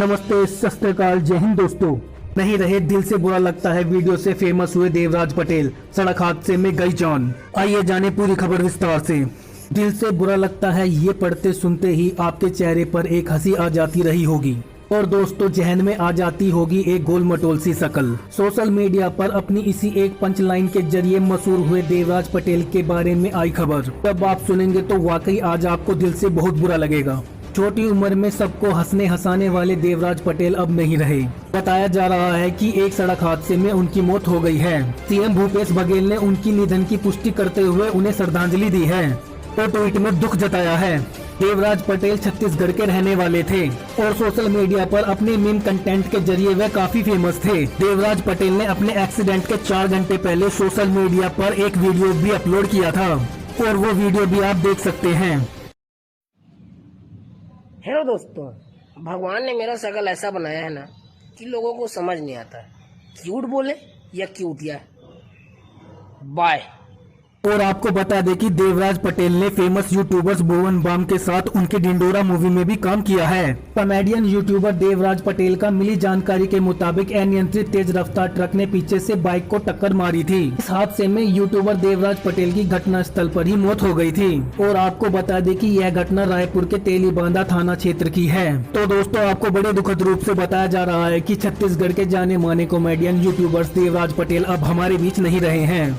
नमस्ते, सत श्री अकाल, जय हिंद दोस्तों। नहीं रहे दिल से बुरा लगता है वीडियो से फेमस हुए देवराज पटेल, सड़क हादसे में गई जान। आइए जाने पूरी खबर विस्तार से। दिल से बुरा लगता है ये पढ़ते सुनते ही आपके चेहरे पर एक हंसी आ जाती रही होगी और दोस्तों जहन में आ जाती होगी एक गोल मटोल सी शकल। सोशल मीडिया पर अपनी इसी एक पंच लाइन के जरिए मशहूर हुए देवराज पटेल के बारे में आई खबर। जब आप सुनेंगे तो वाकई आज आपको दिल से बहुत बुरा लगेगा। छोटी उम्र में सबको हंसने हंसाने वाले देवराज पटेल अब नहीं रहे। बताया जा रहा है कि एक सड़क हादसे में उनकी मौत हो गई है। सीएम भूपेश बघेल ने उनकी निधन की पुष्टि करते हुए उन्हें श्रद्धांजलि दी है और ट्वीट में दुख जताया है। देवराज पटेल छत्तीसगढ़ के रहने वाले थे और सोशल मीडिया पर अपने मीम कंटेंट के जरिए वह काफी फेमस थे। देवराज पटेल ने अपने एक्सीडेंट के 4 घंटे पहले सोशल मीडिया पर एक वीडियो भी अपलोड किया था और वो वीडियो भी आप देख सकते हैं। हेलो दोस्तों, भगवान ने मेरा शकल ऐसा बनाया है ना कि लोगों को समझ नहीं आता क्यूट बोले या क्यूटिया। बाय। और आपको बता दें कि देवराज पटेल ने फेमस यूट्यूबर्स भुवन बाम के साथ उनकी ढिंडोरा मूवी में भी काम किया है। कॉमेडियन यूट्यूबर देवराज पटेल का मिली जानकारी के मुताबिक अनियंत्रित तेज रफ्तार ट्रक ने पीछे से बाइक को टक्कर मारी थी। इस हादसे में यूट्यूबर देवराज पटेल की घटना स्थल पर ही मौत हो गई थी। और आपको बता दें कि यह घटना रायपुर के तेलीबांधा थाना क्षेत्र की है। तो दोस्तों आपको बड़े दुखद रूप से बताया जा रहा है कि छत्तीसगढ़ के जाने माने कॉमेडियन यूट्यूबर्स देवराज पटेल अब हमारे बीच नहीं रहे हैं।